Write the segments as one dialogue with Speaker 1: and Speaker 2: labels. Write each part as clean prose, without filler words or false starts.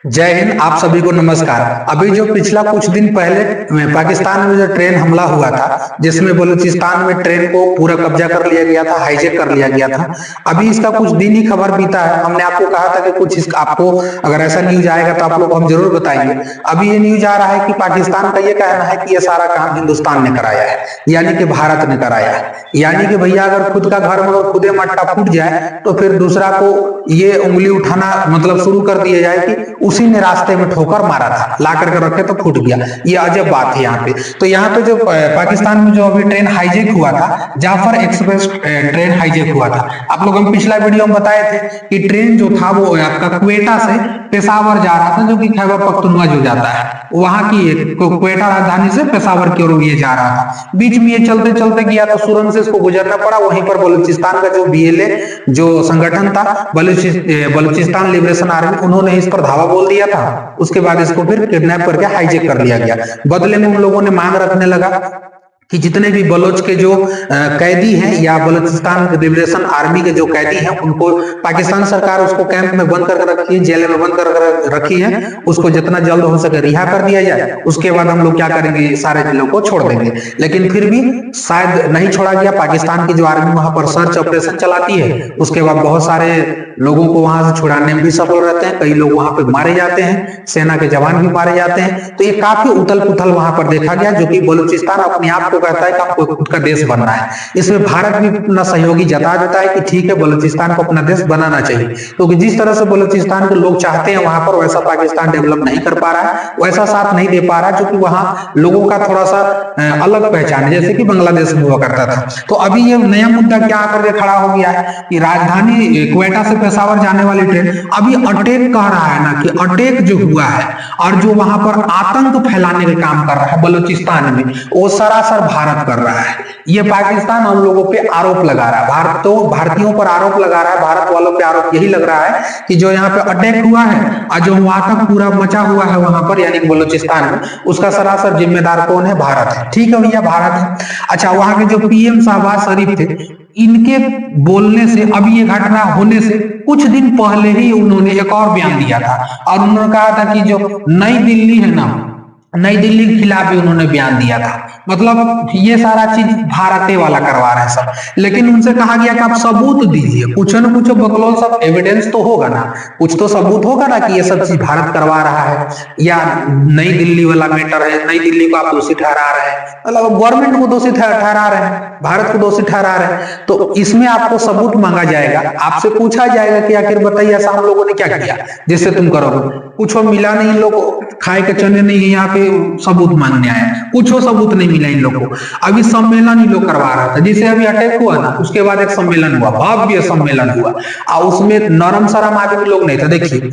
Speaker 1: जय हिंद। आप सभी को नमस्कार। अभी जो पिछला कुछ दिन पहले पाकिस्तान में जो ट्रेन हमला हुआ था, जिसमें बलूचिस्तान में ट्रेन को पूरा कब्जा कर लिया गया था, हाईजैक कर लिया गया था। अभी इसका कुछ दिन ही खबर बीता है। हमने आपको कहा था कि कुछ आपको अगर ऐसा न्यूज आएगा तो आप लोग हम जरूर बताएंगे। अभी ये न्यूज आ रहा है कि पाकिस्तान का ये कहना है कि ये सारा काम हिंदुस्तान ने कराया है, यानी कि भारत ने कराया है। यानी कि भैया अगर खुद का घर में खुदे मट्टा फूट जाए तो फिर दूसरा को ये उंगली उठाना मतलब शुरू कर दिया जाए कि उसी ने रास्ते में ठोकर मारा था, ला करके रखे तो फूट गया। ये अजब बात है यहाँ पे। तो यहाँ पे जो पाकिस्तान में जो अभी ट्रेन हाईजैक हुआ था, जाफर एक्सप्रेस ट्रेन हाईजैक हुआ था। आप लोग हम पिछला वीडियो में बताए थे कि ट्रेन जो था वो आपका क्वेटा से पेशावर जा रहा था, जो कि खैबर पख्तूनख्वा जो जाता है वहां की क्वेटा राजधानी से पेशावर की ओर ये जा रहा था। बीच में ये चलते चलते गया तो सुरंग से इसको गुजरना पड़ा। वहीं पर बलूचिस्तान का जो BLA जो संगठन था, बलूचिस्तान लिबरेशन आर्मी, उन्होंने इस पर धावा बोल दिया था। उसके बाद इसको फिर किडनैप करके हाईजैक कर लिया गया। बदले में उन लोगों ने मांग रखने लगा कि जितने भी बलोच के जो कैदी हैं या बलूचिस्तान लिबरेशन आर्मी के जो कैदी हैं, उनको पाकिस्तान सरकार उसको कैंप में बंद करके रखी है, जेल में बंद कर रखी है। उसको जितना जल्द हो सके रिहा कर दिया जाए। उसके बाद हम लोग क्या करेंगे, सारे जिलों को छोड़ देंगे। लेकिन फिर भी शायद नहीं छोड़ा गया। पाकिस्तान की जो आर्मी वहां पर सर्च ऑपरेशन चलाती है, उसके बाद बहुत सारे लोगों को वहां से छुड़ाने में भी सफल रहते हैं। कई लोग वहां पे मारे जाते हैं, सेना के जवान भी मारे जाते हैं। तो ये काफी उथल पुथल वहां पर देखा गया, जो कि बलूचिस्तान अपने आप को कहता है कि आपको खुद का देश बनना है। इसमें भारत भी अपना सहयोगी जता देता है कि ठीक है, बलूचिस्तान को अपना देश बनाना चाहिए। क्योंकि जिस तरह से बलूचिस्तान के लोग चाहते हैं वहां पर, वैसा पाकिस्तान डेवलप नहीं कर पा रहा है, वैसा साथ नहीं दे पा रहा है, जो कि वहां लोगों का थोड़ा सा अलग पहचान है, जैसे कि बांग्लादेश में हुआ करता था। तो अभी ये नया मुद्दा क्या आकर के खड़ा हो गया है कि राजधानी क्वेटा से पेशावर जाने वाली ट्रेन अभी अटैक कह रहा है ना, कि अटैक जो हुआ है और जो वहां पर आतंक फैलाने का काम कर रहा है बलूचिस्तान में, वो सरासर भारत कर रहा है। ये पाकिस्तान हम लोगों पे आरोप लगा रहा है, भारत तो भारतीयों पर आरोप लगा रहा है, भारत वालों पे आरोप यही लग रहा है कि जो यहाँ पे अटैक हुआ है और जो आतंक पूरा मचा हुआ है वहां पर, यानी कि बलूचिस्तान में, उसका सरासर जिम्मेदार कौन है? भारत है। ठीक है भैया, भारत है। अच्छा, वहां के जो PM शहबाज शरीफ थे, इनके बोलने से, अभी ये घटना होने से कुछ दिन पहले ही उन्होंने एक और बयान दिया था और उन्होंने कहा था कि जो नई दिल्ली है ना, नई दिल्ली के खिलाफ भी उन्होंने बयान दिया था। मतलब ये सारा चीज भारत वाला करवा रहे हैं सब। लेकिन उनसे कहा गया कि आप सबूत दीजिए, कुछ न कुछ बकलौल सब एविडेंस तो होगा ना, कुछ तो सबूत होगा ना कि ये सब चीज भारत करवा रहा है या नई दिल्ली वाला मैटर है, नई दिल्ली को आप दोषी ठहरा रहे हैं, मतलब गवर्नमेंट को दोषी ठहरा रहे हैं, भारत को दोषी ठहरा रहे हैं। तो इसमें आपको सबूत मांगा जाएगा, आपसे पूछा जाएगा कि आखिर बताइए ऐसा हम लोगों ने क्या किया जिससे तुम करोगे? कुछ मिला नहीं, इन लोग खाए के चने नहीं है, यहाँ पे सबूत मांगने आए, कुछ सबूत नहीं मिला इन लोगों को। अभी सम्मेलन ही लोग करवा रहा था, जिसे अभी अटैक हुआ ना, उसके बाद एक सम्मेलन हुआ, भव्य सम्मेलन हुआ और उसमें नरम सरम आदमी लोग नहीं था। देखिए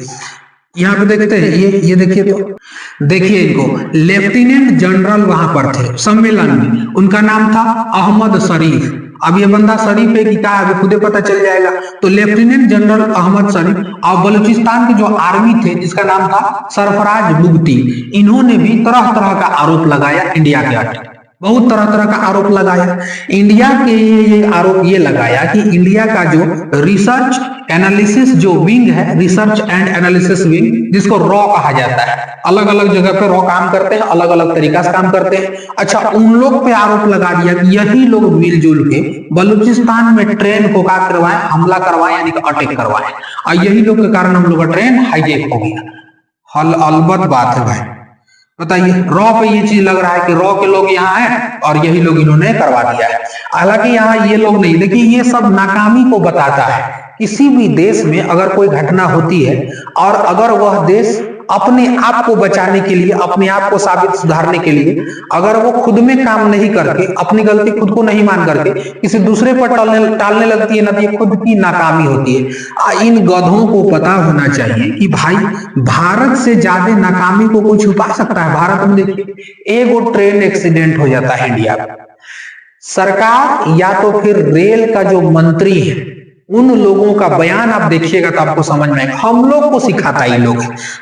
Speaker 1: यहाँ पे देखते हैं, ये देखिए, तो देखिए इनको लेफ्टिनेंट जनरल वहां पर थे सम्मेलन में, उनका नाम था अहमद शरीफ। अब ये बंदा शरीफ है कि क्या, अभी खुदे पता चल जाएगा। तो लेफ्टिनेंट जनरल अहमद शरीफ और बलूचिस्तान के जो आर्मी थे, जिसका नाम था सरफराज मुफ्ती, इन्होंने भी तरह तरह का आरोप लगाया इंडिया के आगे, बहुत तरह तरह का आरोप लगाया इंडिया के। ये आरोप ये लगाया कि इंडिया का जो रिसर्च एनालिसिस जो विंग है, रिसर्च एंड एनालिसिस विंग, जिसको रॉ कहा जाता है, अलग अलग जगह पे रॉ काम करते हैं, अलग अलग तरीका से काम करते हैं। अच्छा, उन लोग पे आरोप लगा दिया कि यही लोग मिलजुल के बलूचिस्तान में ट्रेन को क्या करवाए, हमला करवाए, यानी कि अटैक करवाए, और यही लोग के कारण हम लोग का ट्रेन हाईजैक हो गया। अलबत बात है भाई, बताइए, रॉ पे ये चीज लग रहा है कि रॉ के लोग यहाँ हैं और यही लोग इन्होंने करवा दिया है। हालांकि यहाँ ये लोग नहीं, देखिए ये सब नाकामी को बताता है। किसी भी देश में अगर कोई घटना होती है और अगर वह देश अपने आप को बचाने के लिए, अपने आप को साबित सुधारने के लिए अगर वो खुद में काम नहीं करके, अपनी गलती खुद को नहीं मान करके किसी दूसरे पर टालने लगती है ना, तो ये खुद की नाकामी होती है। इन गधों को पता होना चाहिए कि भाई भारत से ज्यादा नाकामी को कोई छुपा सकता है? भारत में देखिए, एक ट्रेन एक्सीडेंट हो जाता है इंडिया में, सरकार या तो फिर रेल का जो मंत्री है, उन लोगों का बयान आप देखिएगा तो आपको समझ में आएगा। हम लोग को सिखाता है लोग,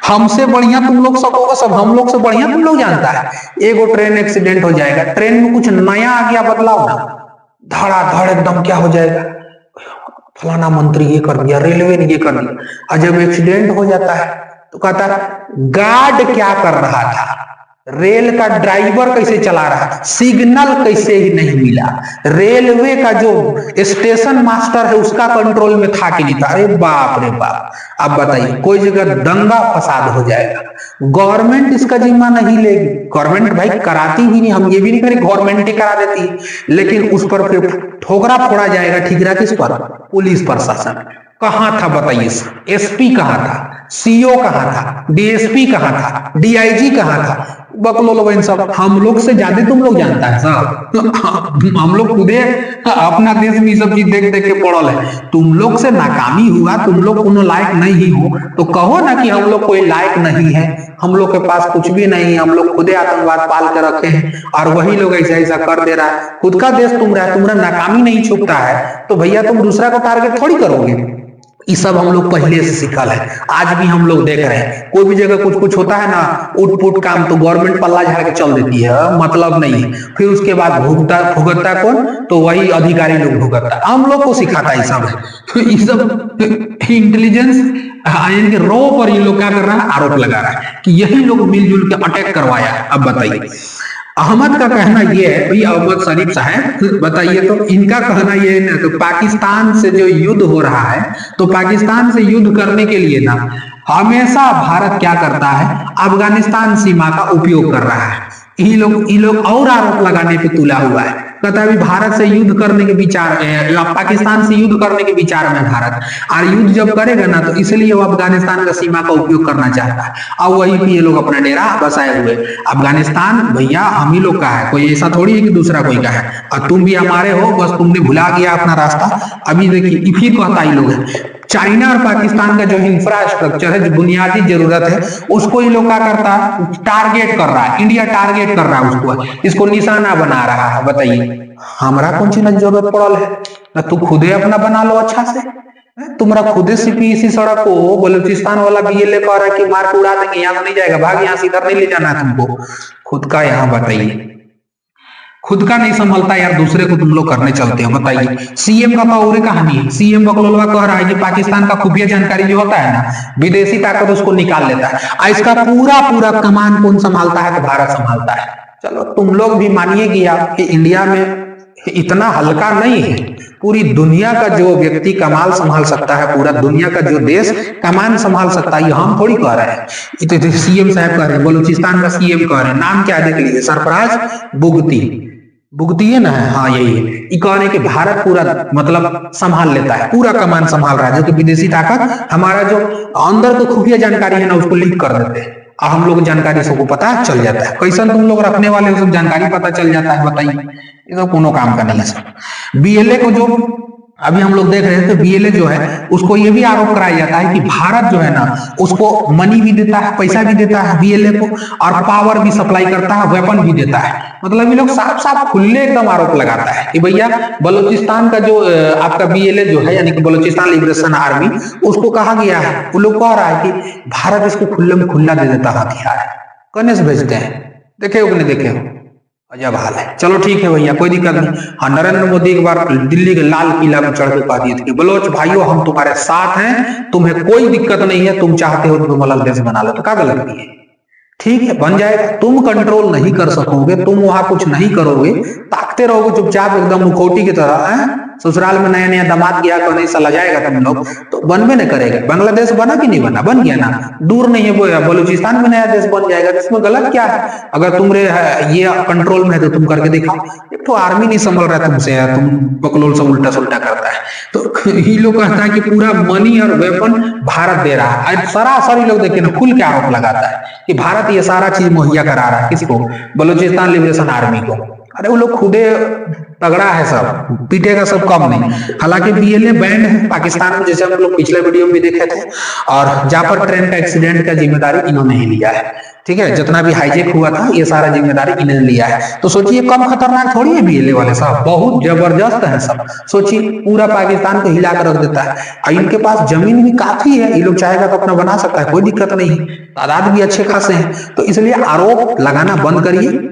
Speaker 1: हमसे बढ़िया तुम लोग सब होगा, सब हम लोग से बढ़िया तुम लोग जानता है। एगो ट्रेन एक्सीडेंट हो जाएगा, ट्रेन में कुछ नया आ गया बदलाव ना, धड़ाधड़ एकदम क्या हो जाएगा, फलाना मंत्री ये कर दिया, रेलवे ने ये कर दिया। और जब एक्सीडेंट हो जाता है तो कहता गार्ड क्या कर रहा था, रेल का ड्राइवर कैसे चला रहा, सिग्नल कैसे ही नहीं मिला, रेलवे का जो स्टेशन मास्टर है उसका कंट्रोल में था कि नहीं था। अरे बाप रे बाप। अब बताइए, कोई जगह दंगा फसाद हो जाएगा, गवर्नमेंट इसका जिम्मा नहीं लेगी। गवर्नमेंट भाई कराती ही नहीं, हम ये भी नहीं करें गवर्नमेंट ही करा देती है, लेकिन उस पर फिर ठोकरा फोड़ा जाएगा। ठिकरा किस पर? पुलिस प्रशासन। कहां था बताइए, एसपी कहां था, सीओ कहां था, डीएसपी कहां था, डीआईजी कहां था? बकलोल सब हम लोग से ज्यादा तुम लोग जानता है साहब। हम लोग खुदे अपना देश में सब चीज देख देख के पड़ल है। तुम लोग से नाकामी हुआ, तुम लोग कोनो लायक नहीं हो तो कहो ना कि हम लोग कोई लायक नहीं है, हम लोग के पास कुछ भी नहीं, हम लोग खुदे आतंकवाद पाल के रखे हैं और वही लोग ऐसा ऐसा कर दे रहा है। खुद का देश तुम्हारा नाकामी नहीं छुपता है तो भैया तुम दूसरा को टारगेट थोड़ी करोगे। ये सब हम लोग पहले से सीखल है, आज भी हम लोग देख रहे हैं। कोई भी जगह कुछ कुछ होता है ना, उठ काम तो गवर्नमेंट पल्ला झाड़ के चल देती है, मतलब नहीं है। फिर उसके बाद भुगतता कौन? तो वही अधिकारी लोग भुगतता, हम लोग को सिखाता है सब है। तो ये सब इंटेलिजेंस के रो पर ये लोग क्या कर रहा है, आरोप लगा रहा है कि यही लोग मिलजुल के अटैक करवाया। अब बताइए, अहमद का कहना यह है, भाई अहमद शरीफ साहब बताइए, तो इनका कहना यह है ना, तो पाकिस्तान से जो युद्ध हो रहा है, तो पाकिस्तान से युद्ध करने के लिए ना हमेशा भारत क्या करता है, अफगानिस्तान सीमा का उपयोग कर रहा है। ये लोग और आरोप लगाने पे तुला हुआ है। कहता है भारत से युद्ध करने के विचार, पाकिस्तान से युद्ध करने के विचार में भारत, और युद्ध जब करेगा ना तो इसलिए वो अफगानिस्तान का सीमा का उपयोग करना चाहता है। और वही पे ये लोग अपना डेरा बसाए हुए। अफगानिस्तान भैया हम ही लोग का है, कोई ऐसा थोड़ी है कि दूसरा कोई का है। और तुम भी हमारे हो, बस तुमने भुला गया अपना रास्ता। अभी देखिए फिर कहता ही लोग है, चाइना और पाकिस्तान का जो इंफ्रास्ट्रक्चर है, जो बुनियादी जरूरत है, उसको ये लोग क्या करता है, टारगेट कर रहा है। इंडिया टारगेट कर रहा है उसको, इसको निशाना बना रहा है। बताइए हमारा कौन सी जरूरत पड़ल है ना, तू खुदे अपना बना लो अच्छा से। तुम्हारा खुदे सीपीसी सड़क को बलूचिस्तान वाला बीएलए कह रहा है कि मार के उड़ा देंगे, यहाँ से नहीं जाएगा, भाग यहाँ से, इधर नहीं ले जाना है तुमको। खुद का यहाँ बताइए, खुद का नहीं संभलता यार, दूसरे को तुम लोग करने चलते हो। बताइए, सीएम का और कहानी है। सीएम बकलोलवा कह रहा है कि पाकिस्तान का खुफिया जानकारी जो होता है ना, विदेशी ताकत उसको निकाल लेता है। इसका पूरा कमान कौन संभालता है? तो भारत संभालता है। चलो तुम लोग भी मानिए कि इंडिया में इतना हल्का नहीं है। पूरी दुनिया का जो व्यक्ति कमाल संभाल सकता है, पूरा दुनिया का जो देश कमान संभाल सकता है, ये हम थोड़ी कह रहे हैं। तो सीएम साहब कह रहे हैं, बलूचिस्तान का सीएम कह रहे हैं, नाम क्या देख लीजिए, सरफराज बुगती है ना, हाँ यही है। ये कहने कि भारत पूरा मतलब संभाल लेता है, पूरा कमान संभाल रहा है, जो कि विदेशी ताकत हमारा जो अंदर तो खुफिया जानकारी है ना उसको लीक कर देते हैं, और हम लोग जानकारी सबको पता चल जाता है। कैसा तुम लोग रखने वाले हो, सब जानकारी पता चल जाता है। बताइए, ये तो कोनो काम का नहीं है सब। बीएलए को जो अभी हम लोग देख रहे थे, बीएलए जो है उसको ये भी आरोप कराया जाता है कि भारत जो है ना उसको मनी भी देता है, पैसा भी देता है बीएलए को, और पावर भी सप्लाई करता है, वेपन भी देता है। मतलब ये लोग साफ साफ खुले एकदम आरोप लगाता है कि भैया बलूचिस्तान का जो आपका बीएलए जो है, यानी कि बलूचिस्तान लिबरेशन आर्मी, उसको कहा गया है, वो लोग कह रहा है कि भारत इसको खुले में खुला दे देता हथियार, कहने से भेजते हैं। देखे हो कि नहीं देखे हो, अजब हाल है। चलो ठीक है भैया, कोई दिक्कत नहीं। हाँ, नरेंद्र मोदी एक बार दिल्ली के लाल किला में चढ़ के कह दिए थे कि बलोच भाइयों हम तुम्हारे साथ हैं, तुम्हें कोई दिक्कत नहीं है, तुम चाहते हो तो तुम अलग देश बना लो। तो क्या गलत है? ठीक है, बन जाएगा। तुम कंट्रोल नहीं कर सकोगे, तुम वहां कुछ नहीं करोगे, ताकते रहोगे चुपचाप एकदम मुखौटी की तरह है। ससुराल में नया नया दामाद गया तो नहीं सला जाएगा तुम लोग, तो बनबे नहीं करेगा। बांग्लादेश बना कि नहीं बना? बन गया ना, दूर नहीं है वो, बलूचिस्तान में नया देश बन जाएगा। इसमें गलत क्या है? अगर तुमरे ये कंट्रोल में है तो तुम करके दिखाओ। एक तो आर्मी नहीं संभल रहा है तुमसे, तुम बकलोल से उल्टा सुल्टा करता है। तो ये लोग कहता है कि पूरा मनी और वेपन भारत दे रहा है। सरासरी लोग देखिए ना, खुल के आरोप लगाता है कि भारत ये सारा चीज मुहैया करा रहा है। किसको? बलूचिस्तान लिबरेशन आर्मी को। अरे वो लोग खुदे तगड़ा है, सब पीटेगा, सब कम नहीं। हालांकि बीएलए बैंड है पाकिस्तान में, जैसे हम लोग पिछले वीडियो में देखे थे। और जाफर ट्रेन का एक्सीडेंट का जिम्मेदारी इन्होंने ही लिया है। ठीक है, जितना भी हाईजेक हुआ था ये सारा जिम्मेदारी इन्होंने लिया है। तो सोचिए कम खतरनाक थोड़ी है बीएलए वाले, साहब बहुत जबरदस्त है सब। सोचिए पूरा पाकिस्तान को हिला कर रख देता है, और इनके पास जमीन भी काफी है, ये लोग चाहेगा तो अपना बना सकता है, कोई दिक्कत नहीं, तादाद भी अच्छे खासे हैं। तो इसलिए आरोप लगाना बंद करिए,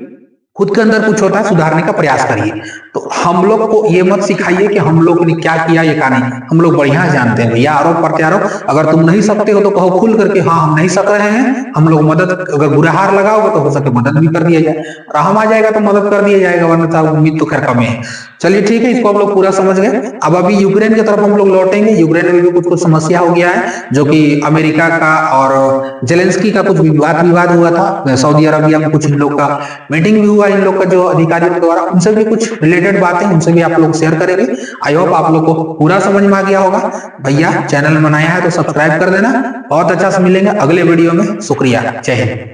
Speaker 1: खुद के अंदर कुछ होता है सुधारने का प्रयास करिए। तो हम लोग को ये मत सिखाइए कि हम लोग ने क्या किया ये क्या नहीं, हम लोग बढ़िया जानते हैं भैया। आरोप प्रत्यारोप अगर तुम नहीं सकते हो तो कहो खुल करके हाँ हम नहीं सक रहे हैं, हम लोग मदद, अगर गुरहार लगाओगे तो हो सके मदद भी कर दिया जाए, राहम आ जाएगा तो मदद कर दिया जाएगा, वरना उम्मीद तो खैर कम है। चलिए ठीक है, इसको हम लोग पूरा समझ गए। अब अभी यूक्रेन की तरफ हम लोग लौटेंगे। यूक्रेन में भी कुछ समस्या हो गया है, जो कि अमेरिका का और जेलेंस्की का कुछ विवाद हुआ था। सऊदी अरबिया में कुछ इन लोग का मीटिंग भी हुआ, इन लोग का जो अधिकारियों के द्वारा, उनसे भी कुछ रिलेटेड बातें उनसे भी आप लोग शेयर करेंगे। आई होप आप लोग को पूरा समझ में आ गया होगा। भैया चैनल बनाया है तो सब्सक्राइब कर देना। बहुत अच्छा से मिलेंगे अगले वीडियो में। शुक्रिया, जय हिंद।